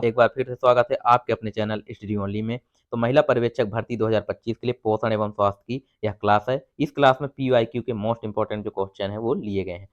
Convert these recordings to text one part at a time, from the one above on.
एक बार फिर से स्वागत है आपके अपने चैनल स्टडी ओनली में। तो महिला पर्यवेक्षक भर्ती 2025 के लिए पोषण एवं स्वास्थ्य की यह क्लास है। इस क्लास में पीवाईक्यू के मोस्ट इंपॉर्टेंट जो क्वेश्चन है वो लिए गए हैं।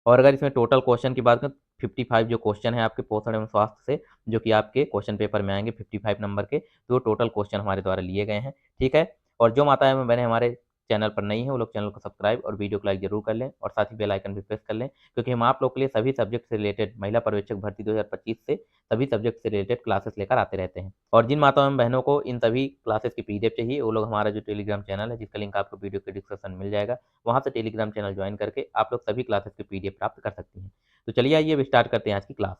और अगर इसमें टोटल क्वेश्चन की बात करें 55 जो क्वेश्चन है आपके पोषण एवं स्वास्थ्य से, जो कि आपके क्वेश्चन पेपर में आएंगे 55 नंबर के, तो टोटल क्वेश्चन हमारे द्वारा लिए गए हैं। ठीक है। और जो माताएं बहनें हमारे चैनल पर नहीं है वो लोग चैनल को सब्सक्राइब और वीडियो को लाइक जरूर कर लें और साथ ही बेल आइकन भी प्रेस कर लें, क्योंकि हम आप लोग के लिए सभी सब्जेक्ट से रिलेटेड महिला पर्यवेक्षक भर्ती 2025 से सभी सब्जेक्ट से रिलेटेड क्लासेस लेकर आते रहते हैं। और जिन माताओं एवं बहनों को इन सभी क्लासेस की पीडीएफ चाहिए वो लोग हमारा जो टेलीग्राम चैनल है, जिसका लिंक आपको वीडियो के डिस्क्रिप्शन में मिल जाएगा, वहां से टेलीग्राम चैनल ज्वाइन करके आप लोग सभी क्लासेस की पीडीएफ प्राप्त कर सकती हैं। तो चलिए आइए अब स्टार्ट करते हैं आज की क्लास।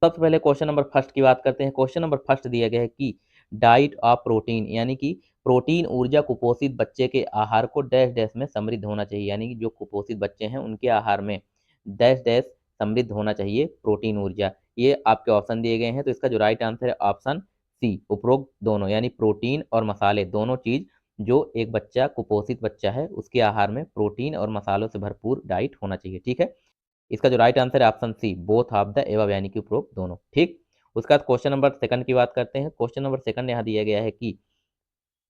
सबसे पहले क्वेश्चन नंबर फर्स्ट की बात करते हैं। क्वेश्चन नंबर फर्स्ट दिया गया है कि डाइट ऑफ प्रोटीन, यानी कि प्रोटीन ऊर्जा कुपोषित बच्चे के आहार को डैश डैश में समृद्ध होना चाहिए, यानी कि जो कुपोषित बच्चे हैं उनके आहार में डैश डैश समृद्ध होना चाहिए प्रोटीन ऊर्जा। ये आपके ऑप्शन दिए गए हैं, तो इसका जो राइट आंसर है ऑप्शन सी, उपरोक्त दोनों, यानी प्रोटीन और मसाले दोनों चीज जो एक बच्चा कुपोषित बच्चा है उसके आहार में प्रोटीन और मसालों से भरपूर डाइट होना चाहिए। ठीक है। इसका जो राइट आंसर है option C, both of the above, यानी कि उपरोक्त दोनों। ठीक। उसके बाद क्वेश्चन नंबर सेकंड की बात करते हैं। क्वेश्चन नंबर सेकंड यहाँ दिया गया है कि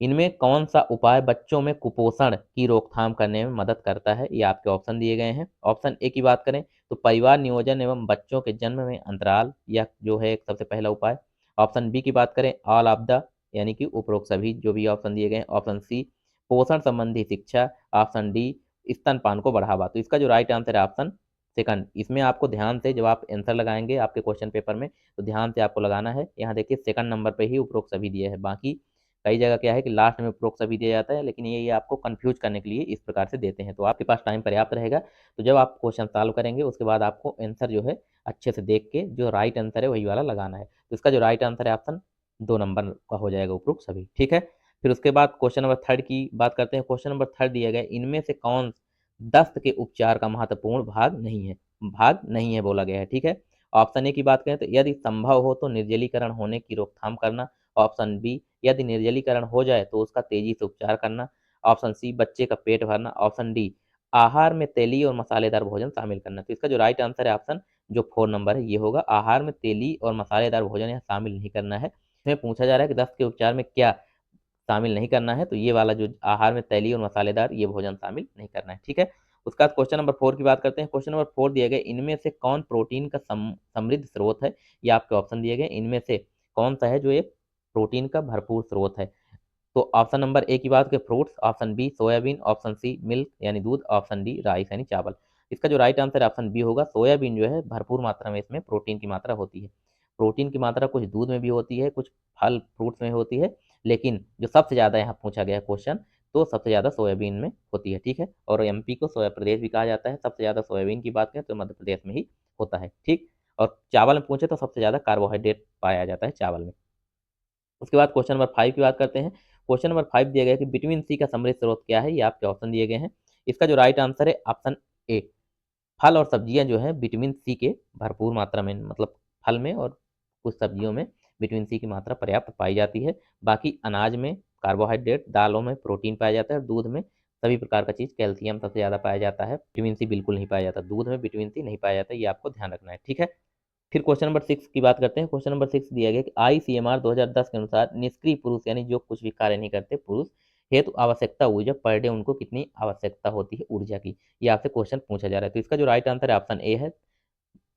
इनमें कौन सा उपाय बच्चों में कुपोषण की रोकथाम करने में मदद करता है। ये आपके ऑप्शन दिए गए हैं। ऑप्शन ए की बात करें तो परिवार नियोजन एवं बच्चों के जन्म में अंतराल, यह जो है एक सबसे पहला उपाय। ऑप्शन बी की बात करें ऑल ऑफ द, यानी कि उपरोक्त सभी जो भी ऑप्शन दिए गए हैं। ऑप्शन सी पोषण संबंधी शिक्षा। ऑप्शन डी स्तनपान को बढ़ावा। तो इसका जो राइट आंसर है ऑप्शन सेकंड। इसमें आपको ध्यान से जब आप आंसर लगाएंगे आपके क्वेश्चन पेपर में तो ध्यान से आपको लगाना है। यहाँ देखिए सेकंड नंबर पे ही उपरोक्त सभी दिए हैं, बाकी कई जगह क्या है कि लास्ट में उपरोक्त सभी दिया जाता है, लेकिन ये आपको कंफ्यूज करने के लिए इस प्रकार से देते हैं। तो आपके पास टाइम पर्याप्त रहेगा, तो जब आप क्वेश्चन सॉल्व करेंगे उसके बाद आपको आंसर जो है अच्छे से देख के जो राइट आंसर है वही वाला लगाना है। तो इसका जो राइट आंसर है ऑप्शन 2 नंबर का हो जाएगा, उपरोक्त सभी। ठीक है। फिर उसके बाद क्वेश्चन नंबर थर्ड की बात करते हैं। क्वेश्चन नंबर थर्ड दिया गया इनमें से कौन दस्त के उपचार का महत्वपूर्ण भाग नहीं है बोला गया है। ठीक है। ऑप्शन ए की बात करें तो यदि संभव हो तो निर्जलीकरण होने की रोकथाम करना। ऑप्शन बी यदि निर्जलीकरण हो जाए तो उसका तेजी से उपचार करना। ऑप्शन सी बच्चे का पेट भरना। ऑप्शन डी आहार में तेली और मसालेदार भोजन शामिल करना। तो इसका जो राइट आंसर है ऑप्शन जो 4 नंबर है ये होगा, आहार में तेली और मसालेदार भोजन यहाँ शामिल नहीं करना है। इसमें पूछा जा रहा है कि दस्त के उपचार में क्या शामिल नहीं करना है, तो ये वाला जो आहार में तैलीय और मसालेदार ये भोजन शामिल नहीं करना है। ठीक है। उसके बाद क्वेश्चन नंबर 4 की बात करते हैं। क्वेश्चन नंबर 4 दिया गया इनमें से कौन प्रोटीन का समृद्ध स्रोत है। ये आपके ऑप्शन दिए गए इनमें से कौन सा है जो एक प्रोटीन का भरपूर स्रोत है। तो ऑप्शन नंबर ए की बात करें fruits, option B soybean, option C milk यानी दूध, ऑप्शन डी राइस यानी चावल। इसका जो राइट आंसर ऑप्शन बी होगा, सोयाबीन जो है भरपूर मात्रा में इसमें प्रोटीन की मात्रा होती है। प्रोटीन की मात्रा कुछ दूध में भी होती है, कुछ फल फ्रूट्स में होती है, लेकिन जो सबसे ज़्यादा यहाँ पूछा गया क्वेश्चन तो सबसे ज़्यादा सोयाबीन में होती है। ठीक है। और एमपी को सोया प्रदेश भी कहा जाता है। सबसे ज़्यादा सोयाबीन की बात करें तो मध्य प्रदेश में ही होता है। ठीक। और चावल में पूछे तो सबसे ज़्यादा कार्बोहाइड्रेट पाया जाता है चावल में। उसके बाद क्वेश्चन नंबर 5 की बात करते हैं। क्वेश्चन नंबर 5 दिया गया है कि विटामिन सी का समृद्ध स्रोत क्या है। ये आपके ऑप्शन दिए गए हैं। इसका जो राइट आंसर है ऑप्शन ए, फल और सब्जियां जो है विटामिन सी के भरपूर मात्रा में, मतलब फल में और कुछ सब्जियों में विटामिन सी की मात्रा पर्याप्त पाई जाती है। बाकी अनाज में कार्बोहाइड्रेट, दालों में प्रोटीन पाया जाता है और दूध में सभी प्रकार का चीज, कैल्शियम सबसे ज्यादा पाया जाता है। विटामिन सी बिल्कुल नहीं पाया जाता, दूध में विटामिन सी नहीं पाया जाता, ये आपको ध्यान रखना है। ठीक है। फिर क्वेश्चन नंबर 6 की बात करते हैं। क्वेश्चन नंबर 6 दिया गया कि आईसीएमआर 2010 के अनुसार निष्क्रिय पुरुष, यानी जो कुछ भी कार्य नहीं करते पुरुष, हेतु आवश्यकता ऊर्जा पर डे उनको कितनी आवश्यकता होती है ऊर्जा की, ये आपसे क्वेश्चन पूछा जा रहा है। तो इसका जो राइट आंसर है ऑप्शन ए है,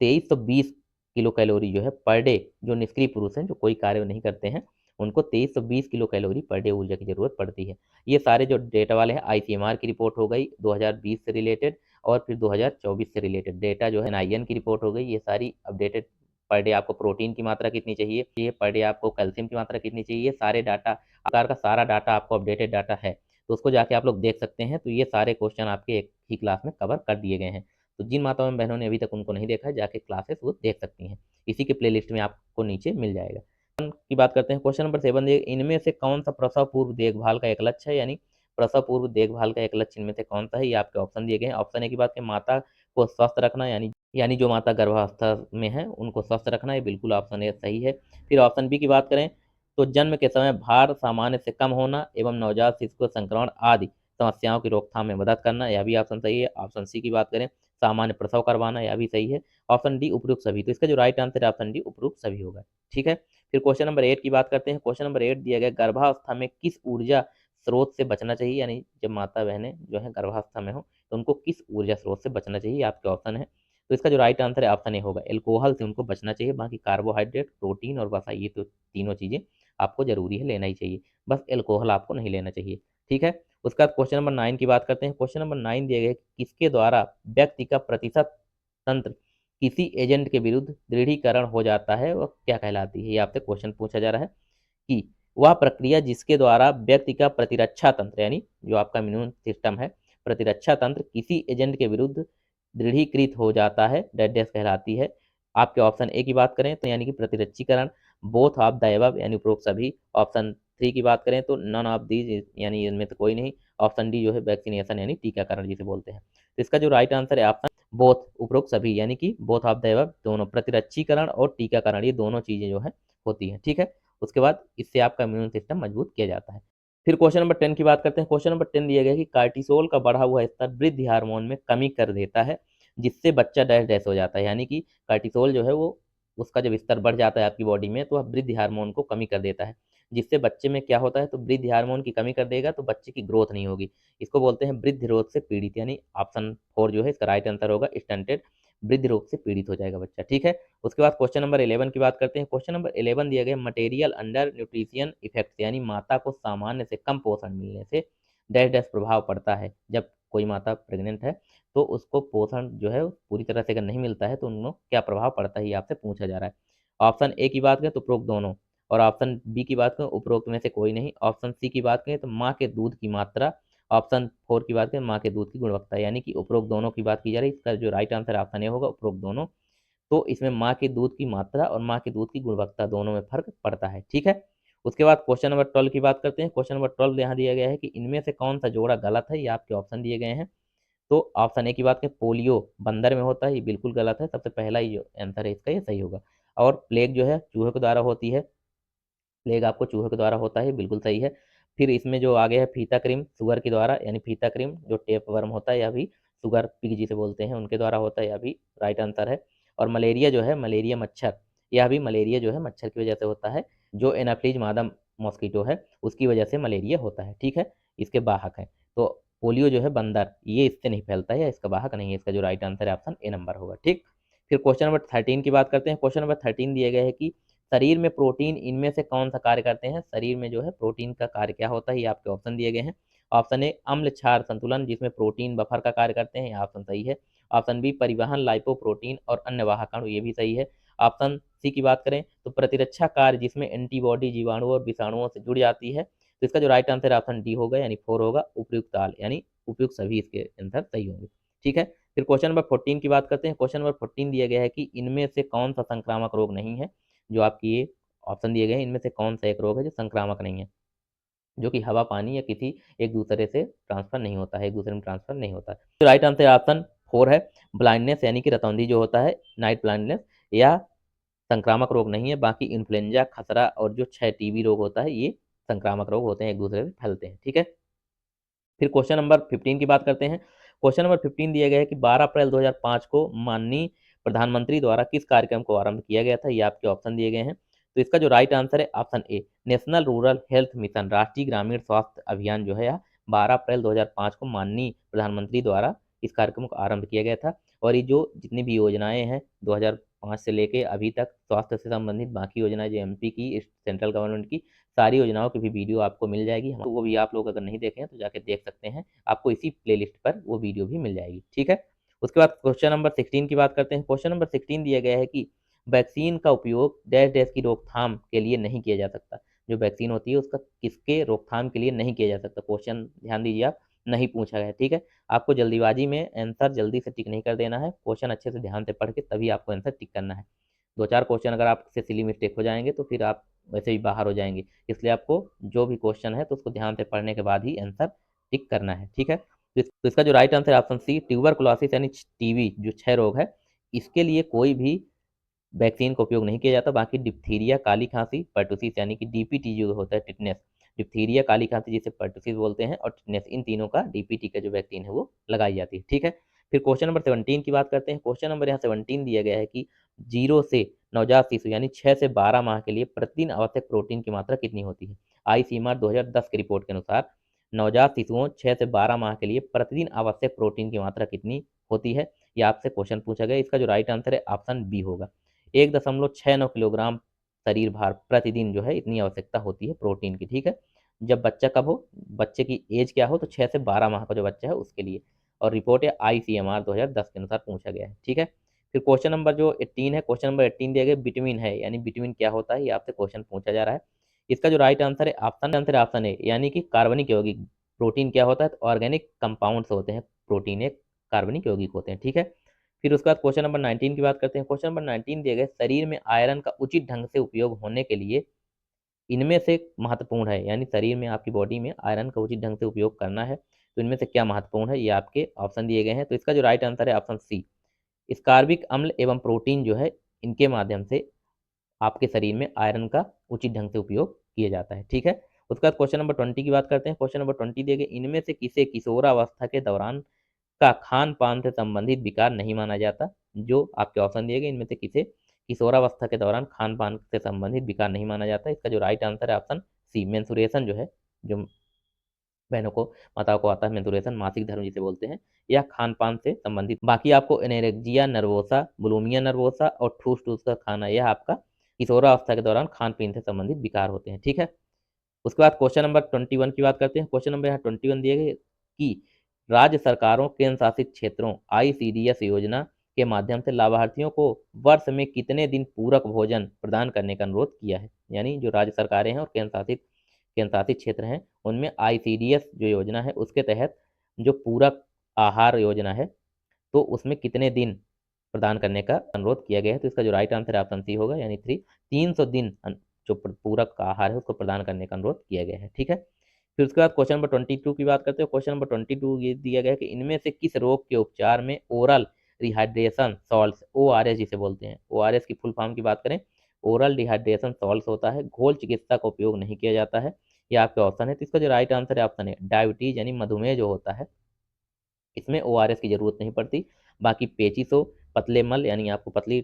2320 किलो कैलोरी जो है पर डे, जो निष्क्रिय पुरुष हैं जो कोई कार्य नहीं करते हैं उनको 2320 किलो कैलोरी पर डे ऊर्जा की जरूरत पड़ती है। ये सारे जो डेटा वाले हैं आईसीएमआर की रिपोर्ट हो गई 2020 से रिलेटेड, और फिर 2024 से रिलेटेड डेटा जो है एनआईएन की रिपोर्ट हो गई, ये सारी अपडेटेड। पर डे आपको प्रोटीन की मात्रा कितनी चाहिए, ये पर डे आपको कैल्शियम की मात्रा कितनी चाहिए, ये सारे डाटा आकार का सारा डाटा आपको अपडेटेड डाटा है, तो उसको जाके आप लोग देख सकते हैं। तो ये सारे क्वेश्चन आपके एक ही क्लास में कवर कर दिए गए हैं। तो जिन माताओं बहनों ने अभी तक उनको नहीं देखा है जाके क्लासेस वो देख सकती हैं, इसी के प्लेलिस्ट में आपको नीचे मिल जाएगा। की बात करते हैं। क्वेश्चन नंबर 7 इनमें से कौन सा प्रसव पूर्व देखभाल का एक लक्ष्य है, यानी प्रसव पूर्व देखभाल का एक लक्ष्य इनमें से कौन सा है, ये आपके ऑप्शन दिए गए हैं। ऑप्शन ए की बात करें माता को स्वस्थ रखना, यानी जो माता गर्भावस्था में है उनको स्वस्थ रखना, ये बिल्कुल ऑप्शन ए सही है। फिर ऑप्शन बी की बात करें तो जन्म के समय भार सामान्य से कम होना एवं नवजात शिशु को संक्रमण आदि समस्याओं की रोकथाम में मदद करना, यह भी ऑप्शन सही है। ऑप्शन सी की बात करें सामान्य प्रसव करवाना, यह भी सही है। ऑप्शन डी उपरोक्त सभी। तो इसका जो राइट आंसर है ऑप्शन डी उपरोक्त सभी होगा। ठीक है, फिर क्वेश्चन नंबर 8 की बात करते हैं। क्वेश्चन नंबर 8 दिया गया गर्भावस्था में किस ऊर्जा स्रोत से बचना चाहिए, यानी जब माता बहनें जो है गर्भावस्था में हो तो उनको किस ऊर्जा स्रोत से बचना चाहिए, आपके ऑप्शन है। तो इसका जो राइट आंसर है ऑप्शन ए होगा, एल्कोहल से उनको बचना चाहिए। बाकी कार्बोहाइड्रेट, प्रोटीन और वसा, ये तो तीनों चीजें आपको जरूरी है, लेना ही चाहिए। बस एल्कोहल आपको नहीं लेना चाहिए। ठीक है, उसके बाद क्वेश्चन नंबर 9 की बात करते हैं। क्वेश्चन नंबर 9 दिया गया है कि किसके द्वारा व्यक्ति का प्रतिशत तंत्र किसी एजेंट के विरुद्ध दृढ़ीकरण हो जाता है, वह क्या कहलाती है। ये आपसे क्वेश्चन पूछा जा रहा है कि वह प्रक्रिया जिसके द्वारा व्यक्ति का प्रतिरक्षा तंत्र, यानी जो आपका इम्यून सिस्टम है, प्रतिरक्षा तंत्र किसी एजेंट के विरुद्ध दृढ़ीकृत हो जाता है, डेड डेथ कहलाती है। आपके ऑप्शन ए की बात करें तो यानी कि प्रतिरक्षीकरण, बोथ ऑफ द एबव यानी उपरोक्त सभी। ऑप्शन 3 की बात करें तो नन ऑफ दीज यानी इनमें से कोई नहीं। ऑप्शन डी जो है वैक्सीनेशन यानी टीकाकरण जिसे बोलते हैं। तो इसका जो राइट आंसर है ऑप्शन बोथ उपरोक्त सभी, यानी कि बोथ ऑफ द एबव, दोनों प्रतिरक्षीकरण और टीकाकरण ये दोनों चीजें जो है होती हैं। ठीक है, उसके बाद इससे आपका इम्यून सिस्टम मजबूत किया जाता है। फिर क्वेश्चन नंबर 10 की बात करते हैं। क्वेश्चन नंबर 10 दिया गया है कि कार्टिसोल का बढ़ा हुआ स्तर वृद्धि हार्मोन में कमी कर देता है, जिससे बच्चा डैश डैश हो जाता है। यानी कि कार्टिसोल जो है वो उसका जब स्तर बढ़ जाता है आपकी बॉडी में तो वह वृद्धि हार्मोन को कमी कर देता है, जिससे बच्चे में क्या होता है, तो वृद्धि हार्मोन की कमी कर देगा तो बच्चे की ग्रोथ नहीं होगी। इसको बोलते हैं वृद्धि रोग से पीड़ित, यानी ऑप्शन 4 जो है इसका राइट आंसर होगा, स्टंटेड, वृद्धि रोग से पीड़ित हो जाएगा बच्चा। ठीक है, उसके बाद क्वेश्चन नंबर 11 की बात करते हैं। क्वेश्चन नंबर 11 दिया गया मटेरियल अंडर न्यूट्रिशियन इफेक्ट, यानी माता को सामान्य से कम पोषण मिलने से डैश डैश प्रभाव पड़ता है। जब कोई माता प्रेग्नेंट है तो उसको पोषण जो है पूरी तरह से अगर नहीं मिलता है तो उनको क्या प्रभाव पड़ता है, ये आपसे पूछा जा रहा है। ऑप्शन ए की बात करें तो उपरोक्त दोनों, और ऑप्शन बी की बात करें उपरोक्त में से कोई नहीं। ऑप्शन सी की बात करें तो माँ के दूध की मात्रा। ऑप्शन 4 की बात करें माँ के दूध की गुणवत्ता, यानी कि उपरोक्त दोनों की बात की जा रही है। इसका जो राइट आंसर ऑप्शन ए होगा उपरोक्त दोनों। तो इसमें माँ के दूध की मात्रा और माँ के दूध की गुणवत्ता दोनों में फर्क पड़ता है। ठीक है, उसके बाद क्वेश्चन नंबर 12 की बात करते हैं। क्वेश्चन नंबर 12 यहाँ दिया गया है कि इनमें से कौन सा जोड़ा गलत है, ये आपके ऑप्शन दिए गए हैं। तो ऑप्शन ए की बात करें पोलियो बंदर में होता है, ये बिल्कुल गलत है। सबसे पहला ही जो आंसर है इसका ये सही होगा। और प्लेग जो है चूहे के द्वारा होती है, प्लेग आपको चूहे के द्वारा होता है, बिल्कुल सही है। फिर इसमें जो आगे है फीता क्रीम सुगर के द्वारा, यानी फीता क्रीम जो टेप वर्म होता है, यह भी सुगर पिग जिसे बोलते हैं उनके द्वारा होता है, यह भी राइट आंसर है। और मलेरिया जो है मलेरिया मच्छर, यह भी मलेरिया जो है मच्छर की वजह से होता है, जो एनाफ्लीज मादा मॉस्किटो है उसकी वजह से मलेरिया होता है। ठीक है, इसके वाहक हैं। तो पोलियो जो है बंदर, ये इससे नहीं फैलता है या इसका वाहक नहीं है। इसका जो राइट आंसर है ऑप्शन ए नंबर होगा। ठीक, फिर क्वेश्चन नंबर 13 की बात करते हैं। क्वेश्चन नंबर 13 दिए गए है कि शरीर में प्रोटीन इनमें से कौन सा कार्य करते हैं। शरीर में जो है प्रोटीन का कार्य क्या होता है, ये आपके ऑप्शन दिए गए हैं। ऑप्शन ए अम्ल क्षार संतुलन, जिसमें प्रोटीन बफर का कार्य करते हैं, ये ऑप्शन सही है। ऑप्शन बी परिवहन लाइपोप्रोटीन और अन्य वाहक अणु, ये भी सही है। ऑप्शन सी की बात करें तो प्रतिरक्षा कार्य, जिसमें एंटीबॉडी जीवाणु और विषाणुओं से जुड़ जाती है। तो इसका जो राइट आंसर ऑप्शन डी होगा, यानी 4 होगा, उपयुक्त ताल, यानी उपयुक्त सभी इसके आंसर सही होंगे। ठीक है, फिर क्वेश्चन नंबर 14 की बात करते हैं। क्वेश्चन नंबर 14 दिया गया है कि इनमें से कौन सा संक्रामक रोग नहीं है। जो आपकी ये ऑप्शन दिए गए हैं इनमें से कौन सा एक रोग है जो संक्रामक नहीं है, जो कि हवा पानी या किसी एक दूसरे से ट्रांसफर नहीं होता है, एक दूसरे में ट्रांसफर नहीं होता है। तो राइट आंसर ऑप्शन 4 है, ब्लाइंडनेस, यानी कि रतौंधी जो होता है, नाइट ब्लाइंडनेस, या संक्रामक रोग नहीं है। बाकी इन्फ्लुएंजा, खसरा और जो 6 टीबी रोग होता है, ये संक्रामक रोग होते हैं, एक दूसरे से फैलते हैं। ठीक है, फिर क्वेश्चन नंबर 15 की बात करते हैं। क्वेश्चन नंबर 15 दिया गया है कि 12 अप्रैल 2005 को माननीय प्रधानमंत्री द्वारा किस कार्यक्रम को आरंभ किया गया था, ये आपके ऑप्शन दिए गए हैं। तो इसका जो राइट आंसर है option A, national rural health mission, राष्ट्रीय ग्रामीण स्वास्थ्य अभियान जो है यह 12 अप्रैल 2005 को माननीय प्रधानमंत्री द्वारा इस कार्यक्रम को आरंभ किया गया था। और ये जो जितनी भी योजनाएं हैं 2005 से लेके अभी तक स्वास्थ्य से संबंधित बाकी योजनाएं जो एमपी की, सेंट्रल गवर्नमेंट की, सारी योजनाओं की भी वीडियो आपको मिल जाएगी। तो वो भी आप लोग अगर नहीं देखे हैं तो जाके देख सकते हैं, आपको इसी प्लेलिस्ट पर वो वीडियो भी मिल जाएगी। ठीक है, उसके बाद क्वेश्चन नंबर 16 की बात करते हैं। क्वेश्चन नंबर 16 दिया गया है कि वैक्सीन का उपयोग डैश डैश की रोकथाम के लिए नहीं किया जा सकता। जो वैक्सीन होती है उसका किसके रोकथाम के लिए नहीं किया जा सकता, क्वेश्चन ध्यान दीजिए आप, नहीं पूछा गया। ठीक है, आपको जल्दीबाजी में आंसर जल्दी से टिक नहीं कर देना है, क्वेश्चन अच्छे से ध्यान से पढ़ के तभी आपको आंसर टिक करना है। 2-4 क्वेश्चन अगर आपसे सिली मिस्टेक हो जाएंगे तो फिर आप वैसे ही बाहर हो जाएंगे। इसलिए आपको जो भी क्वेश्चन है तो उसको ध्यान से पढ़ने के बाद ही आंसर टिक करना है। ठीक है, तो इसका जो राइट आंसर है ऑप्शन सी, ट्यूबरकुलोसिस यानी टीबी जो क्षय रोग है, इसके लिए कोई भी वैक्सीन का उपयोग नहीं किया जाता। बाकी डिप्थीरिया, काली खांसी, पर्टुसिस यानी कि डीपीटी जो होता है टिटनेस, डिप्थीरिया, काली खांसी जिसे पर्टुसिस बोलते हैं, और टिटनेस, इन तीनों का डीपीटी का जो वैक्सीन है वो लगाई जाती है। ठीक है, फिर क्वेश्चन नंबर 17 की बात करते हैं। क्वेश्चन नंबर यहाँ 17 दिया गया है कि 0 से नवजात शिशु यानी 6 से 12 माह के लिए प्रतिदिन आवश्यक प्रोटीन की मात्रा कितनी होती है? आईसीएमआर 2010 की रिपोर्ट के अनुसार नवजात शिशुओं 6 से 12 माह के लिए प्रतिदिन आवश्यक प्रोटीन की मात्रा कितनी होती है? ये आपसे क्वेश्चन पूछा गया। इसका जो राइट आंसर है ऑप्शन बी होगा। 1.69 किलोग्राम शरीर भार प्रतिदिन जो है इतनी आवश्यकता होती है प्रोटीन की, ठीक है। जब बच्चा कब हो, बच्चे की एज क्या हो, तो 6 से 12 माह का जो बच्चा है उसके लिए। और रिपोर्ट है आईसीएमआर 2010 के अनुसार पूछा गया है, ठीक है। फिर क्वेश्चन नंबर जो 18 है, क्वेश्चन नंबर 18 दिया गया विटामिन है, यानी विटामिन क्या होता है, ये आपसे क्वेश्चन पूछा जा रहा है। इसका जो राइट आंसर है ऑप्शन है, यानी कि कार्बनिक यौगिक। प्रोटीन क्या होता है, तो ऑर्गेनिक कंपाउंड्स होते हैं, प्रोटीन एक कार्बनिक यौगिक होते हैं, ठीक है। फिर उसके बाद क्वेश्चन नंबर 19 की बात करते हैं। क्वेश्चन नंबर 19 दिए गए शरीर में आयरन का उचित ढंग से उपयोग होने के लिए इनमें से महत्वपूर्ण है, यानी शरीर में आपकी बॉडी में आयरन का उचित ढंग से उपयोग करना है तो इनमें से क्या महत्वपूर्ण है, ये आपके ऑप्शन दिए गए हैं। तो इसका जो राइट आंसर है ऑप्शन सी, स्कार्बिक अम्ल एवं प्रोटीन जो है इनके माध्यम से आपके शरीर में आयरन का उचित ढंग से उपयोग किया जाता है, ठीक है। उसके बाद क्वेश्चन नंबर 20 की बात करते हैं। क्वेश्चन नंबर 20 दिए गए इनमें से किसे किशोरावस्था के दौरान का खान-पान से संबंधित विकार नहीं माना जाता? जो आपके ऑप्शन दिए गए इनमें से किसे किशोरावस्था के दौरान खान-पान से संबंधित विकार नहीं माना जाता? इसका जो राइट आंसर है ऑप्शन सी, मेंस्ट्रुएशन जो है, जो बहनों को, माताओं को आता है मेंस्ट्रुएशन, मासिक धर्म जिसे बोलते हैं, या खान-पान से संबंधित। बाकी आपको एनोरेक्सिया नर्वोसा, बुलिमिया नर्वोसा और ठूस-ठूस कर खाना, यह आपका किशोरावस्था के दौरान खान-पीन से संबंधित विकार होते हैं, ठीक है। उसके बाद क्वेश्चन नंबर 21 की बात करते हैं। क्वेश्चन नंबर यहाँ 21 दिए गए कि राज्य सरकारों, केंद्र शासित क्षेत्रों, आईसीडीएस योजना के माध्यम से लाभार्थियों को वर्ष में कितने दिन पूरक भोजन प्रदान करने का अनुरोध किया है? यानी जो राज्य सरकारें हैं और केंद्र शासित क्षेत्र हैं, उनमें आईसीडीएस जो योजना है उसके तहत जो पूरक आहार योजना है, तो उसमें कितने दिन प्रदान करने का अनुरोध किया गया है? तो इसका जो राइट आंसर है ऑप्शन सी होगा, यानी 300 दिन जो पूरक आहार है उसको प्रदान करने का अनुरोध किया गया है, ठीक है। फिर उसके बाद क्वेश्चन नंबर 22 की बात करते हैं। क्वेश्चन नंबर 22 ये दिया गया है कि इनमें से किस रोग के उपचार में ओरल रिहाइड्रेशन सॉल्ट्स, ओआरएस जिसे बोलते हैं, ओआरएस की फुल फॉर्म की बात करें, ओरल रिहाइड्रेशन सॉल्ट्स होता है, घोल चिकित्सा का उपयोग नहीं किया जाता है। ये आपके ऑप्शन है। तो इसका जो राइट आंसर है ऑप्शन है डायबिटीज, यानी मधुमेह जो होता है इसमें ओआरएस की ज़रूरत नहीं पड़ती। बाकी पेचिश हो, पतले मल यानी आपको पतली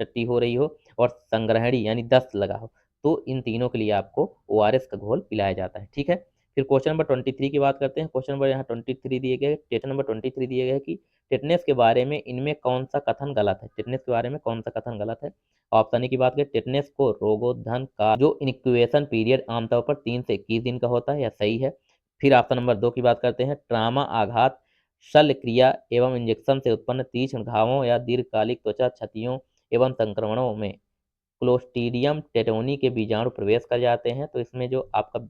टट्टी हो रही हो और संग्रहणी यानी दस्त लगा हो, तो इन तीनों के लिए आपको ओआरएस का घोल पिलाया जाता है, ठीक है। फिर क्वेश्चन नंबर 23 की बात करते हैं। क्वेश्चन नंबर यहाँ 23 दिए गए, क्वेश्चन नंबर 23 दिए गए हैं कि टिटनेस के बारे में इनमें कौन-सा कथन गलत है? टिटनेस के बारे में कौन-सा कथन गलत है? ऑप्शन ए की बात करें, टिटनेस को रोगोत्थन का जो इनक्यूबेशन पीरियड आमतौर पर 3 से 21 दिन का होता है, यह सही है। फिर ऑप्शन नंबर 2 की बात करते हैं, ट्रॉमा आघात शल्य क्रिया एवं इंजेक्शन से उत्पन्न तीक्ष्ण घावों या दीर्घकालिक त्वचा क्षतियों एवं संक्रमणों में क्लोस्ट्रीडियम टेटोनी के बीजाणु प्रवेश कर जाते हैं। तो इसमें जो आपका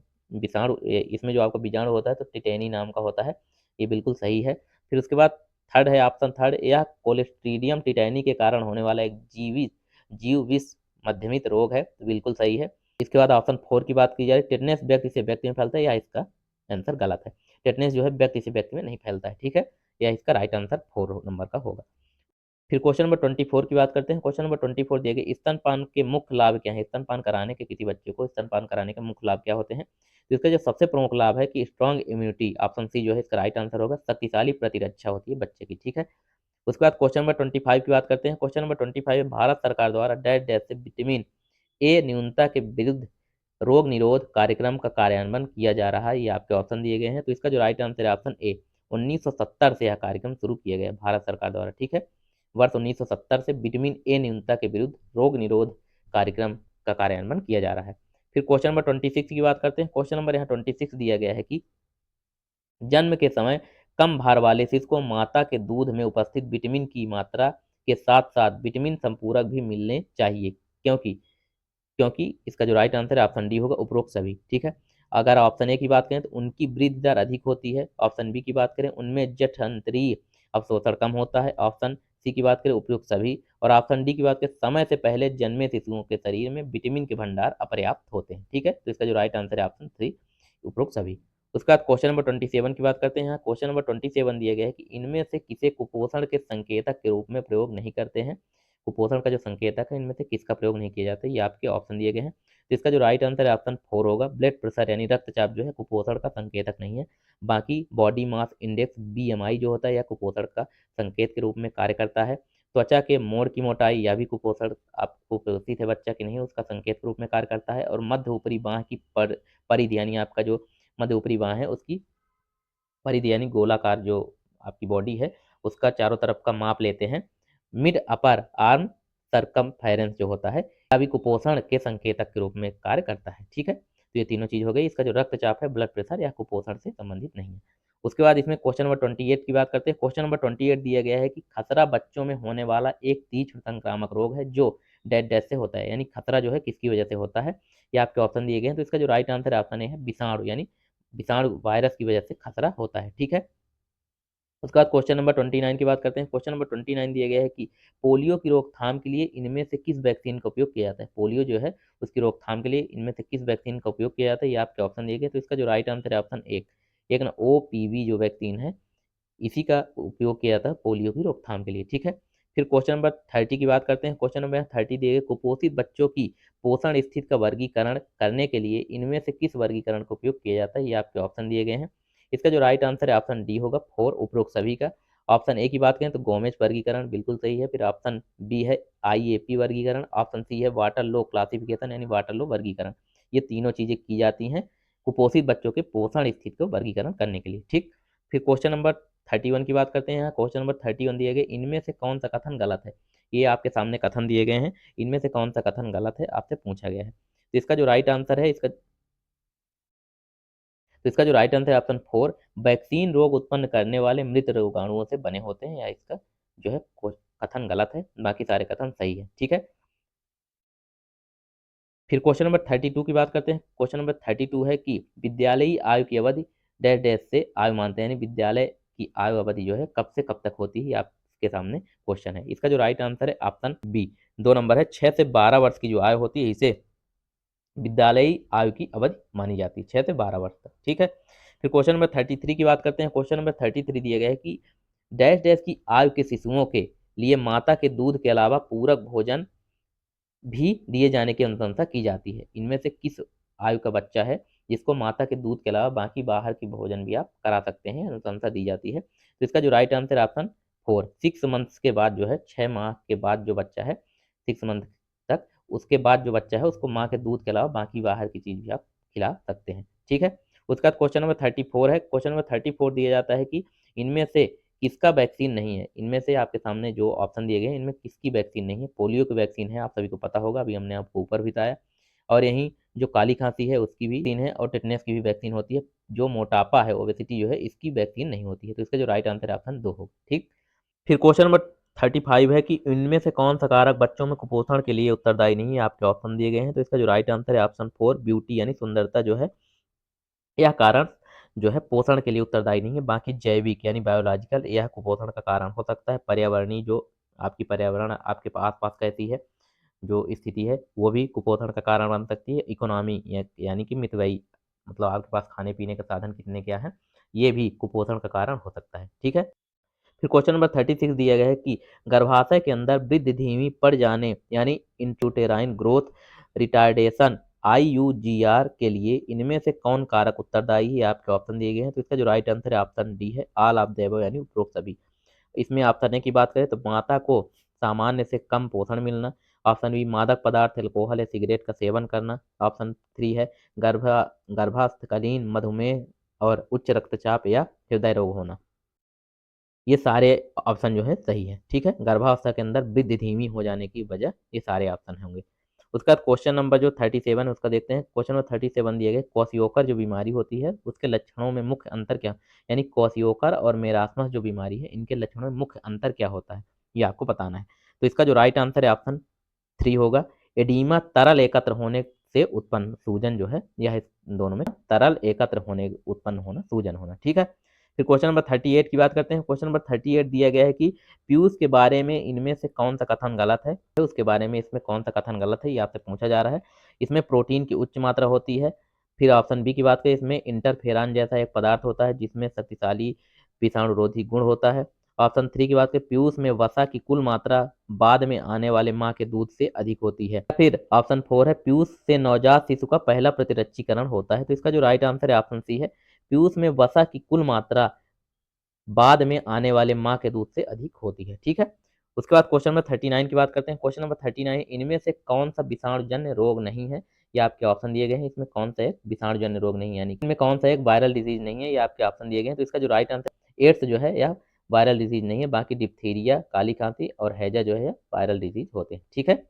इसमें जो आपका बीजाणु होता है तो टिटेनी नाम का होता है, ये बिल्कुल सही है। फिर उसके बाद थर्ड है ऑप्शन थर्ड, यह क्लोस्ट्रीडियम टिटेनी के कारण होने वाला एक जीव विष मध्यमित रोग है, तो बिल्कुल सही है। इसके बाद ऑप्शन 4 की बात की जाए, टिटनेस व्यक्ति से व्यक्ति में फैलता है, या इसका आंसर गलत है। टिटनेस जो है व्यक्ति से व्यक्ति में नहीं फैलता है, ठीक है। या इसका राइट आंसर 4 नंबर का होगा। फिर क्वेश्चन नंबर 24 की बात करते हैं। क्वेश्चन नंबर 24 दिए गए स्तनपान के मुख्य लाभ क्या हैं? स्तनपान कराने के किसी बच्चे को स्तनपान कराने के मुख्य लाभ क्या होते हैं? तो इसका जो सबसे प्रमुख लाभ है कि स्ट्रॉन्ग इम्यूनिटी, ऑप्शन सी जो है इसका राइट आंसर होगा, शक्तिशाली प्रतिरक्षा होती है बच्चे की, ठीक है। उसके बाद क्वेश्चन नंबर 25 की बात करते हैं। क्वेश्चन नंबर 25 में भारत सरकार द्वारा डैश डैश से विटामिन ए न्यूनता के विरुद्ध रोग निरोध कार्यक्रम का कार्यान्वयन किया जा रहा है, ये आपके ऑप्शन दिए गए हैं। तो इसका जो राइट आंसर है ऑप्शन ए, 1970 से यह कार्यक्रम शुरू किया गया भारत सरकार द्वारा, ठीक है। वर्ष 1970 से विटामिन ए न्यूनता के विरुद्ध रोग निरोध कार्यक्रम का कार्यान्वयन किया जा रहा है। फिर क्वेश्चन नंबर 26 की बात करते हैं। क्वेश्चन नंबर यहाँ 26 दिया गया है कि जन्म के समय कम भार वाले शिशु को माता के दूध में उपस्थित विटामिन की मात्रा के साथ साथ विटामिन संपूरक भी मिलने चाहिए, क्योंकि क्योंकि इसका जो राइट आंसर है ऑप्शन डी होगा, उपरोक्त सभी, ठीक है। अगर ऑप्शन ए की बात करें तो उनकी वृद्धि दर अधिक होती है। ऑप्शन बी की बात करें उनमें जठरांत्रिय अवशोषण कम होता है। ऑप्शन सी की बात करें उपयुक्त सभी, और ऑप्शन डी की बात करें समय से पहले जन्मे शिशुओं के शरीर में विटामिन के भंडार अपर्याप्त होते हैं, ठीक है। तो इसका जो राइट आंसर है ऑप्शन थ्री, उपरोक्त सभी। उसके बाद क्वेश्चन नंबर 27 की बात करते हैं। यहाँ क्वेश्चन नंबर 27 दिया गया है कि इनमें से किसे कुपोषण के संकेतक के रूप में प्रयोग नहीं करते हैं? कुपोषण का जो संकेतक है इनमें से किसका प्रयोग नहीं किया जाता है, ये आपके ऑप्शन दिए गए हैं। तो इसका जो राइट आंसर है ऑप्शन 4 होगा। ब्लड प्रेशर यानी रक्तचाप जो है कुपोषण का संकेतक नहीं है। बाकी बॉडी मास इंडेक्स बीएमआई जो होता है यह कुपोषण का संकेत के रूप में कार्य करता है। त्वचा के मोड़ की मोटाई या भी कुपोषण, आप कुपोषित है बच्चा कि नहीं उसका संकेत के रूप में कार्य करता है। और मध्य ऊपरी बांह की परिधि यानी आपका जो मध्य ऊपरी बांह है उसकी परिधि यानी गोलाकार जो आपकी बॉडी है उसका चारों तरफ का माप लेते हैं। मिड अपर आर्म सरकमफेरेंस जो होता है अभी कुपोषण के संकेतक के रूप में कार्य करता है। ठीक है, तो ये तीनों चीज हो गई। इसका जो रक्तचाप है, ब्लड प्रेशर या कुपोषण से संबंधित नहीं है। उसके बाद इसमें क्वेश्चन नंबर 28 की बात करते हैं। क्वेश्चन नंबर 28 दिया गया है कि खसरा बच्चों में होने वाला एक तीक्ष्ण संक्रामक रोग है जो डेड डेथ से होता है। यानी खतरा जो है किसकी वजह से होता है, ये आपके ऑप्शन दिए गए हैं। तो इसका जो राइट आंसर है ऑप्शन ए है विषाणु, यानी विषाणु वायरस की वजह से खतरा होता है। ठीक है, उसके बाद क्वेश्चन नंबर 29 की बात करते हैं। क्वेश्चन नंबर 29 दिया गया है कि पोलियो की रोकथाम के लिए इनमें से किस वैक्सीन का उपयोग किया जाता है। पोलियो जो है उसकी रोकथाम के लिए इनमें से किस वैक्सीन का उपयोग किया जाता है, ये आपके ऑप्शन दिए गए। तो इसका जो राइट आंसर है ऑप्शन एक, एक ना ओपीवी जो वैक्सीन है इसी का उपयोग किया जाता है पोलियो की रोकथाम के लिए। ठीक है, फिर क्वेश्चन नंबर 30 की बात करते हैं। क्वेश्चन नंबर 30 दिए गए कुपोषित बच्चों की पोषण स्थिति का वर्गीकरण करने के लिए इनमें से किस वर्गीकरण का उपयोग किया जाता है, ये आपके ऑप्शन दिए गए हैं। इसका जो राइट आंसर है ऑप्शन डी होगा 4 उपरोक्त सभी का। ऑप्शन ए की बात करें तो गोमेज वर्गीकरण बिल्कुल सही है। फिर ऑप्शन बी है आईएपी वर्गीकरण। ऑप्शन सी है वाटर लो क्लासिफिकेशन यानी वाटर लो वर्गीकरण। ये तीनों चीजें की जाती हैं कुपोषित बच्चों के पोषण स्थिति को वर्गीकरण करने के लिए। ठीक, फिर क्वेश्चन नंबर 31 की बात करते हैं। यहाँ क्वेश्चन नंबर 31 दिए गए इनमें से कौन सा कथन गलत है। ये आपके सामने कथन दिए गए हैं, इनमें से कौन सा कथन गलत है आपसे पूछा गया है। तो इसका जो राइट आंसर है इसका जो राइट आंसर है ऑप्शन 4 वैक्सीन रोग उत्पन्न करने वाले मृत रोगाणुओं से बने होते हैं, या इसका जो है कथन गलत है, बाकी सारे कथन सही है। ठीक है, फिर क्वेश्चन नंबर 32 की बात करते हैं। क्वेश्चन नंबर 32 है कि विद्यालयी आयु की अवधि डैश डैश से आयु मानते हैं, यानी विद्यालय की आयु अवधि जो है कब से कब तक होती है, ये आपके सामने क्वेश्चन है। इसका जो राइट आंसर है ऑप्शन बी 2 नंबर है 6 से 12 वर्ष की जो आयु होती है इसे विद्यालयी आयु की अवधि मानी जाती है, 6 से 12 वर्ष तक। ठीक है, फिर क्वेश्चन नंबर 33 की बात करते हैं। क्वेश्चन नंबर 33 दिया गया है कि डैश डैश की आयु के शिशुओं के लिए माता के दूध के अलावा पूरक भोजन भी दिए जाने की अनुशंसा की जाती है। इनमें से किस आयु का बच्चा है जिसको माता के दूध के अलावा बाकी बाहर की भोजन भी आप करा सकते हैं, अनुशंसा दी जाती है। तो इसका जो राइट आंसर ऑप्शन 4 6 मंथ्स के बाद जो है 6 माह के बाद जो बच्चा है 6 मंथ तक, उसके बाद जो बच्चा है उसको माँ के दूध के अलावा बाकी बाहर की चीज भी आप खिला सकते हैं। ठीक है, उसका क्वेश्चन नंबर 34 है। क्वेश्चन नंबर 34 दिया जाता है कि इनमें से किसका वैक्सीन नहीं है। इनमें से आपके सामने जो ऑप्शन दिए गए हैं इनमें किसकी वैक्सीन नहीं है। पोलियो की वैक्सीन है, आप सभी को पता होगा, अभी हमने आपको ऊपर बताया। और यहीं जो काली खांसी है उसकी भी वैक्सीन है, और टेटनेस की भी वैक्सीन होती है। जो मोटापा है ओबेसिटी जो है इसकी वैक्सीन नहीं होती है। तो इसका जो राइट आंसर है ऑप्शन 2 होगा। ठीक, फिर क्वेश्चन नंबर 35 है कि इनमें से कौन सा कारक बच्चों में कुपोषण के लिए उत्तरदायी नहीं है, आपके ऑप्शन दिए गए हैं। तो इसका जो राइट आंसर है ऑप्शन 4 ब्यूटी यानी सुंदरता जो है यह कारण जो है पोषण के लिए उत्तरदायी नहीं है। बाकी जैविक यानी बायोलॉजिकल यह कुपोषण का कारण हो सकता है। पर्यावरणीय जो आपकी पर्यावरण आपके आस पास कैसी है जो स्थिति है वो भी कुपोषण का कारण बन सकती है। इकोनॉमी यानी कि मितव्ययी, मतलब आपके पास खाने पीने का साधन कितने क्या है, ये भी कुपोषण का कारण हो सकता है। ठीक है, फिर क्वेश्चन नंबर 36 दिया गया है कि गर्भाशय के अंदर वृद्धि धीमी पड़ जाने यानी इंट्यूटेराइन ग्रोथ रिटार्डेशन IUGR के लिए इनमें से कौन कारक उत्तरदायी है, आपके ऑप्शन दिए गए हैं। तो इसका जो राइट आंसर है ऑप्शन डी है ऑल ऑफ द अबव यानी उपरोक्त सभी। इसमें ऑप्शन ए की बात करें तो माता को सामान्य से कम पोषण मिलना। ऑप्शन बी मादक पदार्थ एल्कोहल या सिगरेट का सेवन करना। ऑप्शन 3 है गर्भावस्थकालीन मधुमेह और उच्च रक्तचाप या हृदय रोग होना। ये सारे ऑप्शन जो है सही है। ठीक है, गर्भावस्था के अंदर वृद्धि धीमी हो जाने की वजह ये सारे ऑप्शन होंगे। उसका क्वेश्चन नंबर जो 37 है उसका देखते हैं। क्वेश्चन नंबर 37 दिए गए क्वाशियोकर जो बीमारी होती है उसके लक्षणों में मुख्य अंतर क्या, यानी क्वाशियोकर और मेरास्मस जो बीमारी है इनके लक्षणों में मुख्य अंतर क्या होता है, ये आपको बताना है। तो इसका जो राइट आंसर है ऑप्शन 3 होगा एडीमा तरल एकत्र होने से उत्पन्न सूजन जो है यह इस दोनों में तरल एकत्र होने उत्पन्न होना सूजन होना। ठीक है, फिर क्वेश्चन नंबर 38 की बात करते हैं। क्वेश्चन नंबर 38 दिया गया है कि पीयूष के बारे में इनमें से कौन सा कथन गलत है, उसके बारे में इसमें कौन सा कथन गलत है ये आपसे पूछा जा रहा है। इसमें प्रोटीन की उच्च मात्रा होती है। फिर ऑप्शन बी की बात करें इसमें इंटरफेरान जैसा एक पदार्थ होता है जिसमें शक्तिशाली विषाणुरोधी गुण होता है। ऑप्शन 3 की बात करें, पीयूष में वसा की कुल मात्रा बाद में आने वाले माँ के दूध से अधिक होती है। फिर ऑप्शन 4 है, पीयूष से नवजात शिशु का पहला प्रतिरक्षीकरण होता है। तो इसका जो राइट आंसर है ऑप्शन सी है, पीयूष में वसा की कुल मात्रा बाद में आने वाले माँ के दूध से अधिक होती है। ठीक है, उसके बाद क्वेश्चन नंबर 39 की बात करते हैं। क्वेश्चन नंबर 39, इनमें से कौन सा विषाणुजन्य रोग नहीं है? ये आपके ऑप्शन दिए गए हैं, इसमें कौन सा एक विषाणुजन्य रोग नहीं है, यानी इनमें कौन सा एक वायरल डिजीज नहीं है, ये आपके ऑप्शन दिए गए हैं। तो इसका जो राइट आंसर एड्स जो है यह वायरल डिजीज नहीं है, बाकी डिप्थीरिया, काली खांसी और हैजा जो है वायरल डिजीज होते हैं। ठीक है,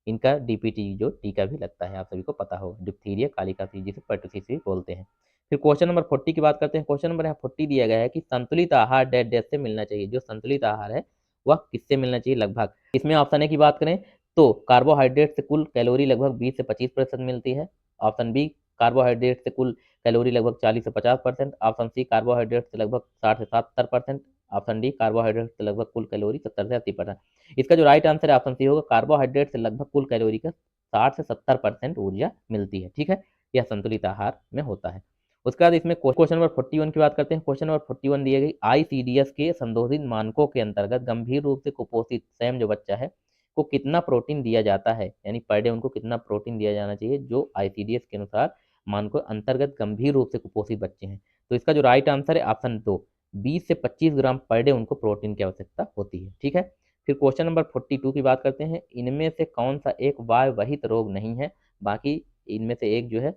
इनका डीपीटी जो टीका भी लगता है, आप सभी को पता होगा, डिप्थीरिया, काली खांसी जिसे पर्टुसिस भी बोलते हैं। फिर क्वेश्चन नंबर 40 की बात करते हैं। क्वेश्चन नंबर यहाँ 40 दिया गया है कि संतुलित आहार डैश डैश से मिलना चाहिए। जो संतुलित आहार है वह किससे मिलना चाहिए लगभग? इसमें ऑप्शन ए की बात करें तो कार्बोहाइड्रेट से कुल कैलोरी लगभग 20 से 25% मिलती है। ऑप्शन बी, कार्बोहाइड्रेट से कुल कैलोरी लगभग 40 से 50%। ऑप्शन सी, कार्बोहाइड्रेट से लगभग 60 से 70%। ऑप्शन डी, कार्बोहाइड्रेट से लगभग कुल कैलोरी 70 से 80%। इसका जो राइट आंसर है ऑप्शन सी होगा, कार्बोहाइड्रेट से लगभग कुल कैलोरी का 60 से 70% ऊर्जा मिलती है। ठीक है, यह संतुलित आहार में होता है। उसके बाद इसमें क्वेश्चन नंबर 41 की बात करते हैं। क्वेश्चन नंबर 41 दिए गई, आईसीडीएस के संशोधित मानकों के अंतर्गत गंभीर रूप से कुपोषित सैम जो बच्चा है को कितना प्रोटीन दिया जाता है, यानी पर डे उनको कितना प्रोटीन दिया जाना चाहिए जो आईसीडीएस के अनुसार मानकों अंतर्गत गंभीर रूप से कुपोषित बच्चे हैं? तो इसका जो राइट आंसर है ऑप्शन 2, 20 से 25 ग्राम पर डे उनको प्रोटीन की आवश्यकता होती है। ठीक है, फिर क्वेश्चन नंबर 42 की बात करते हैं। इनमें से कौन सा एक वायवहित रोग नहीं है? बाकी इनमें से एक जो है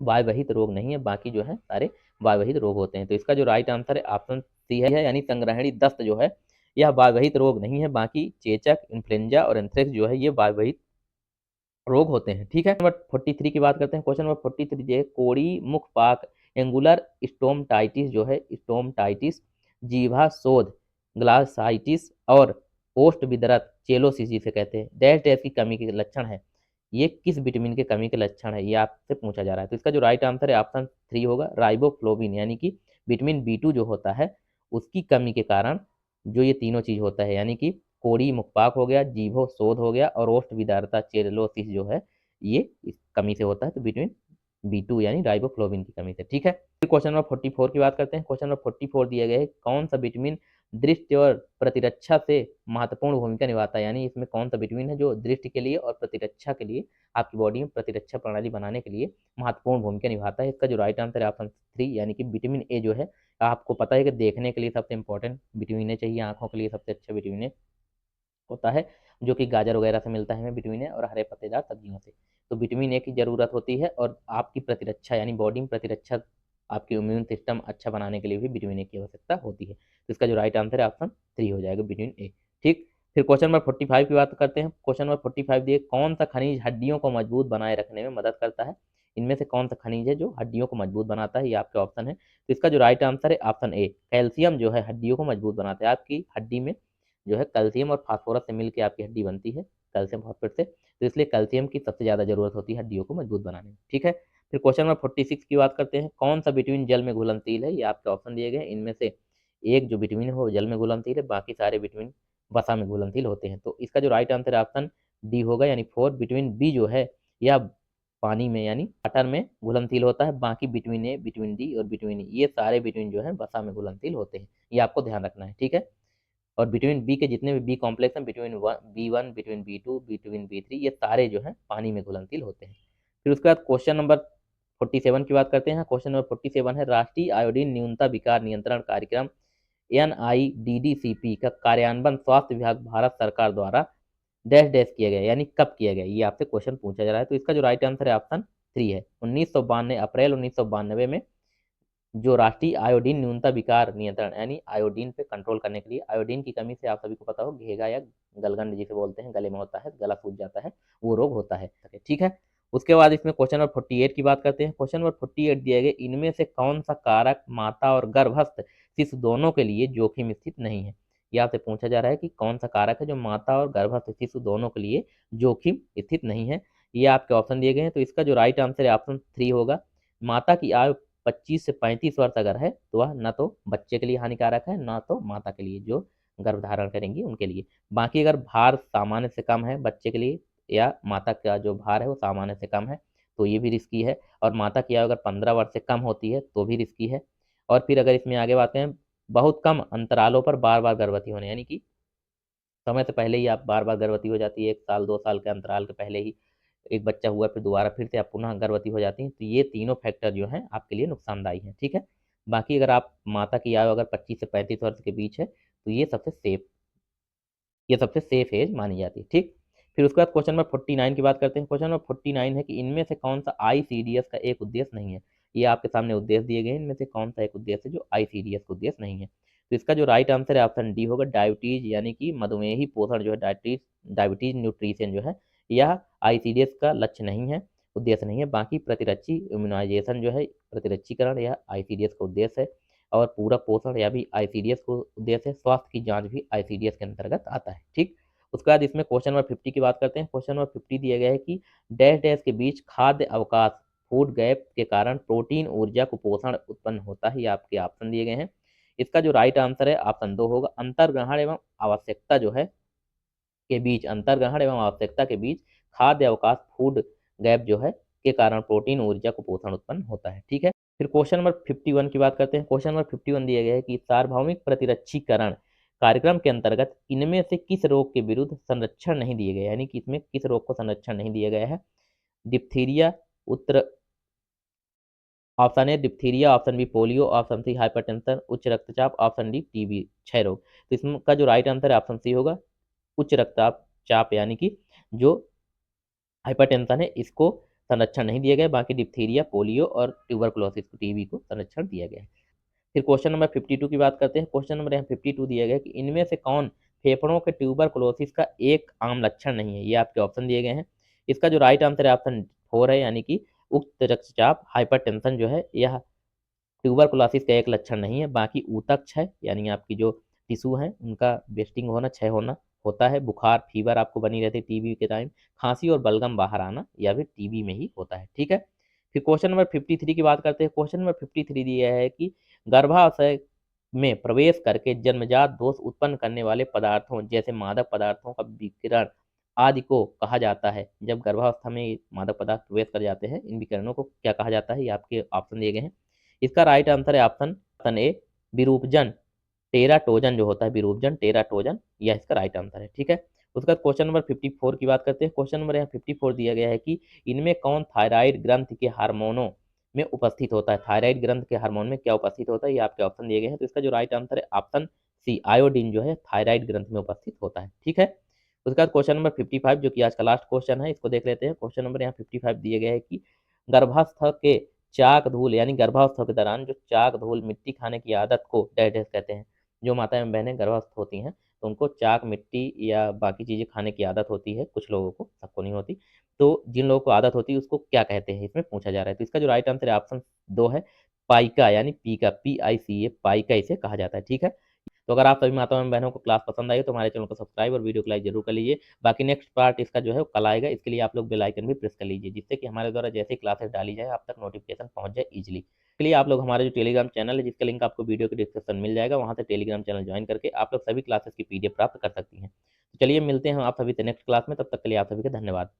वायवहित रोग नहीं है, बाकी जो है सारे वायवहित रोग होते हैं। तो इसका जो राइट आंसर है ऑप्शन सी है, यानी संग्रहणी दस्त जो है यह वायवहित रोग नहीं है, बाकी चेचक, इन्फ्लुएंजा और एंथ्रेक्स जो है ये वायवहित रोग होते हैं। ठीक है, नंबर 43 की बात करते हैं। क्वेश्चन नंबर 43 जो है, कोड़ी मुखपाक एंगुलर स्टोमटाइटिस जो है, स्टोमटाइटिस, जीभा शोध, ग्लासाइटिस और ओस्ट विदरत चेलोसिस जिसे कहते हैं, डैश डैश की कमी के लक्षण है। ये किस विटामिन के कमी के लक्षण है, ये आपसे पूछा जा रहा है। तो इसका जो राइट आंसर है ऑप्शन 3 होगा, राइबोफ्लोविन, यानी कि विटामिन बी2 जो होता है उसकी कमी के कारण जो ये तीनों चीज होता है, यानी कि कोड़ी मुखपाक हो गया, जीभो शोध हो गया और ओष्ठ विदारता चेलोसिस जो है ये इस कमी से होता है। तो विटामिन बी2 यानी राइबोफ्लोविन की कमी से। ठीक है, फिर क्वेश्चन नंबर 44 की बात करते हैं। क्वेश्चन नंबर 44 दिया गया है, कौन सा विटामिन दृष्टि और प्रतिरक्षा से महत्वपूर्ण भूमिका निभाता है, यानी इसमें कौन सा विटामिन है जो दृष्टि के लिए और प्रतिरक्षा के लिए, आपकी बॉडी में प्रतिरक्षा प्रणाली बनाने के लिए महत्वपूर्ण भूमिका निभाता है? इसका जो राइट आंसर है ऑप्शन 3, यानी कि विटामिन ए जो है, आपको पता है कि देखने के लिए सबसे इंपॉर्टेंट विटामिन ए चाहिए, आंखों के लिए सबसे अच्छा विटामिन ए होता है, जो कि गाजर वगैरह से मिलता है हमें विटामिन ए, और हरे पत्तेदार सब्जियों से। तो विटामिन ए की जरूरत होती है, और आपकी प्रतिरक्षा यानी बॉडी में प्रतिरक्षा, आपकी इम्यून सिस्टम अच्छा बनाने के लिए भी विटामिन ए की आवश्यकता होती है। तो इसका जो राइट आंसर है ऑप्शन 3 हो जाएगा, विटामिन ए। ठीक, फिर क्वेश्चन नंबर 45 की बात करते हैं। क्वेश्चन नंबर 45 दिए, कौन सा खनिज हड्डियों को मजबूत बनाए रखने में मदद करता है? इनमें से कौन सा खनिज है जो हड्डियों को मजबूत बनाता है, ये आपके ऑप्शन है। तो इसका जो राइट आंसर है ऑप्शन ए, कैल्शियम जो है हड्डियों को मजबूत बनाता है। आपकी हड्डी में जो है कैल्शियम और फास्फोरस से मिलकर आपकी हड्डी बनती है, कैल्शियम फॉस्फेट से, तो इसलिए कैल्शियम की सबसे ज़्यादा जरूरत होती है हड्डियों को मजबूत बनाने में। ठीक है, फिर क्वेश्चन नंबर 46 की बात करते हैं। कौन सा विटामिन जल में घुलनशील है, ये आपके ऑप्शन दिए गए हैं। इनमें से एक जो विटामिन है वो जल में घुलनशील है, बाकी सारे विटामिन वसा में घुलनशील होते हैं। तो इसका जो राइट आंसर है ऑप्शन डी होगा, यानी 4, विटामिन बी जो है यह पानी में यानी वाटर में घुलनशील होता है, बाकी विटामिन ए, विटामिन डी और विटामिन ई ये सारे विटामिन जो है वसा में घुलनशील होते हैं, ये आपको ध्यान रखना है। ठीक है, और विटामिन बी के जितने भी बी कॉम्प्लेक्स हैं, vitamin B1, vitamin बी2, vitamin B3, ये सारे जो हैं पानी में घुलनशील होते हैं। फिर उसके बाद क्वेश्चन नंबर 47 की बात करते हैं। क्वेश्चन नंबर 47 है, राष्ट्रीय आयोडीन न्यूनता विकार नियंत्रण कार्यक्रम NIDDCP का कार्यान्वयन स्वास्थ्य विभाग भारत सरकार द्वारा डैश डैश किया गया, यानी कब किया गया, ये आपसे क्वेश्चन पूछा जा रहा है। तो इसका जो राइट आंसर है ऑप्शन 3 है, 1992, अप्रैल 1992 में जो राष्ट्रीय आयोडीन न्यूनता विकार नियंत्रण, यानी आयोडीन पे कंट्रोल करने के लिए, आयोडीन की कमी से आप सभी को पता हो घेगा या गलगंड जिसे बोलते हैं, गले में होता है, गला सूज जाता है, वो रोग होता है। ठीक है, उसके बाद इसमें क्वेश्चन नंबर 48 की बात करते हैं। क्वेश्चन नंबर 48 दिया गया, इनमें से कौन सा कारक माता और गर्भस्थ शिशु दोनों के लिए जोखिम स्थित नहीं है? यह आपसे पूछा जा रहा है कि कौन सा कारक है जो माता और गर्भस्थ शिशु दोनों के लिए जोखिम स्थित नहीं है, ये आपके ऑप्शन दिए गए हैं। तो इसका जो राइट आंसर है ऑप्शन 3 होगा, माता की आयु 25 से 35 वर्ष अगर है तो वह न तो बच्चे के लिए हानिकारक है, ना तो माता के लिए जो गर्भधारण करेंगी उनके लिए। बाकी अगर भार सामान्य से कम है बच्चे के लिए, या माता का जो भार है वो सामान्य से कम है, तो ये भी रिस्की है। और माता की आयु अगर 15 वर्ष से कम होती है तो भी रिस्की है। और फिर अगर इसमें आगे बात करें बहुत कम अंतरालों पर बार-बार गर्भवती होने, यानी कि समय से पहले ही आप बार-बार गर्भवती हो जाती है, 1 साल, 2 साल के अंतराल के पहले ही एक बच्चा हुआ, फिर दोबारा फिर से आप पुनः गर्भवती हो जाती हैं, तो ये तीनों फैक्टर जो हैं आपके लिए नुकसानदायी हैं, ठीक है? बाकी अगर आप माता की आयु अगर 25 से 35 वर्ष के बीच है, तो ये सबसे सेफ एज मानी जाती है, ठीक? फिर उसके बाद क्वेश्चन नंबर 49 की बात करते हैं। क्वेश्चन नंबर 49 है कि इनमें से कौन-सा आईसीडीएस का एक उद्देश्य नहीं है? ये आपके सामने उद्देश्य दिए गए हैं, इनमें से कौन-सा एक उद्देश्य है जो आईसीडीएस का उद्देश्य नहीं है? तो इसका जो राइट आंसर है ऑप्शन डी होगा, डायबिटीज़ यानी कि मधुमेही पोषण जो है डायबिटीज़ डायबिटीज़ न्यूट्रिशन जो है, यह आईसीडीएस का लक्ष्य नहीं है, उद्देश्य नहीं है। बाकी प्रतिरक्षी इम्यूनाइज़ेशन जो है, प्रतिरक्षीकरण यह आईसीडीएस का उद्देश्य है और पूरक पोषण यह भी आईसीडीएस को उद्देश्य है, स्वास्थ्य की जाँच भी आईसीडीएस के अंतर्गत आता है, ठीक? उसके बाद इसमें क्वेश्चन नंबर 50 की बात करते हैं। क्वेश्चन नंबर 50 दिया गया है कि डैश डैश के बीच खाद्य अवकाश फूड गैप के कारण प्रोटीन ऊर्जा कुपोषण उत्पन्न होता है। ये आपके ऑप्शन दिए गए हैं। इसका जो राइट आंसर है ऑप्शन 2 होगा। अंतर्ग्रहण एवं आवश्यकता जो है के बीच अंतर्ग्रहण एवं आवश्यकता के बीच खाद्य अवकाश फूड गैप जो है के कारण प्रोटीन ऊर्जा कुपोषण उत्पन्न होता है। ठीक है। फिर क्वेश्चन नंबर 51 की बात करते हैं। क्वेश्चन नंबर 51 दिया गया है कि सार्वभौमिक प्रतिरक्षीकरण कार्यक्रम के अंतर्गत इनमें से किस रोग के विरुद्ध संरक्षण नहीं दिए गए, यानी कि इसमें किस रोग को संरक्षण नहीं दिया गया है? डिप्थीरिया, उत्तर option A diphtheria, option B polio, option C hypertension, उच्च रक्तचाप, ऑप्शन डी टीबी, 6 रोग। तो इसका जो राइट आंसर है ऑप्शन सी होगा, उच्च रक्तचाप चाप, यानी कि जो हाइपरटेंशन है इसको संरक्षण नहीं दिया गया, बाकी डिप्थीरिया, पोलियो और ट्यूबरकुलोसिस को, टीबी को संरक्षण दिया गया है। फिर क्वेश्चन नंबर 52 की बात करते हैं। क्वेश्चन नंबर यहाँ 52 दिया गया है कि इनमें से कौन फेफड़ों के ट्यूबरकुलोसिस का एक आम लक्षण नहीं है? ये आपके ऑप्शन दिए गए हैं। इसका जो राइट आंसर है ऑप्शन 4 है, यानी कि उच्च रक्तचाप हाइपरटेंशन जो है यह ट्यूबरकुलोसिस का एक लक्षण नहीं है, बाकी ऊतक क्षय यानी आपकी जो टिश्यू हैं उनका वेस्टिंग होना, क्षय होना होता है। बुखार, फीवर आपको बनी रहती है टीबी के टाइम। खांसी और बलगम बाहर आना यह भी टीबी में ही होता है, ठीक है। फिर क्वेश्चन नंबर 53 की बात करते हैं। क्वेश्चन नंबर 53 दिया है कि गर्भाशय में प्रवेश करके जन्मजात दोष उत्पन्न करने वाले पदार्थों जैसे मादक पदार्थों का विकिरण आदि को कहा जाता है। जब गर्भावस्था में मादक पदार्थ प्रवेश कर जाते हैं, इन विकिरणों को क्या कहा जाता है? ये आपके ऑप्शन दिए गए हैं। इसका राइट आंसर है ऑप्शन ए विरूपजन टेराटोजन जो होता है, विरूपजन टेराटोजन, यह इसका राइट आंसर है, ठीक है। उसका क्वेश्चन नंबर 54 की बात करते हैं। क्वेश्चन नंबर यहाँ 54 दिया गया है कि इनमें कौन थायराइड ग्रंथि के हार्मोनों में उपस्थित होता है? थायराइड ग्रंथ के हार्मोन में क्या उपस्थित होता है? ये आपके ऑप्शन दिए गए हैं। तो इसका जो राइट आंसर है ऑप्शन सी आयोडीन जो है थायराइड ग्रंथ में उपस्थित होता है, ठीक है। उसके बाद क्वेश्चन नंबर 55 जो कि आज का लास्ट क्वेश्चन है, इसको देख लेते हैं। क्वेश्चन नंबर यहाँ 55 दिए गए है कि गर्भस्थ के चाक धूल यानी गर्भावस्था के दौरान जो चाक धूल मिट्टी खाने की आदत को डैश डैश कहते हैं। जो माता एवं बहनें गर्भस्थ होती हैं तो उनको चाक, मिट्टी या बाकी चीज़ें खाने की आदत होती है, कुछ लोगों को, सबको नहीं होती। तो जिन लोगों को आदत होती है उसको क्या कहते हैं, इसमें पूछा जा रहा है। तो इसका जो राइट आंसर है ऑप्शन 2 है, पाइका यानी पीका, PICA, पाइका इसे कहा जाता है, ठीक है। तो अगर आप सभी माताओं एवं बहनों को क्लास पसंद आई हो तो हमारे चैनल को सब्सक्राइब और वीडियो को लाइक जरूर कर लीजिए। बाकी नेक्स्ट पार्ट इसका जो है वो कल आएगा, इसके लिए आप लोग बेल आइकन भी प्रेस कर लीजिए, जिससे कि हमारे द्वारा जैसे ही क्लासेस डाली जाए आप तक नोटिफिकेशन पहुंच जाए इजीली। इसके लिए आप लोग हमारा जो टेलीग्राम चैनल है जिसका लिंक आपको वीडियो के डिस्क्रिप्शन में मिल जाएगा, वहाँ से टेलीग्राम चैनल ज्वाइन करके आप लोग सभी क्लासेस की PDF प्राप्त कर सकती हैं। तो चलिए मिलते हैं हम आप सभी से नेक्स्ट क्लास में, तब तक के लिए आप सभी का धन्यवाद।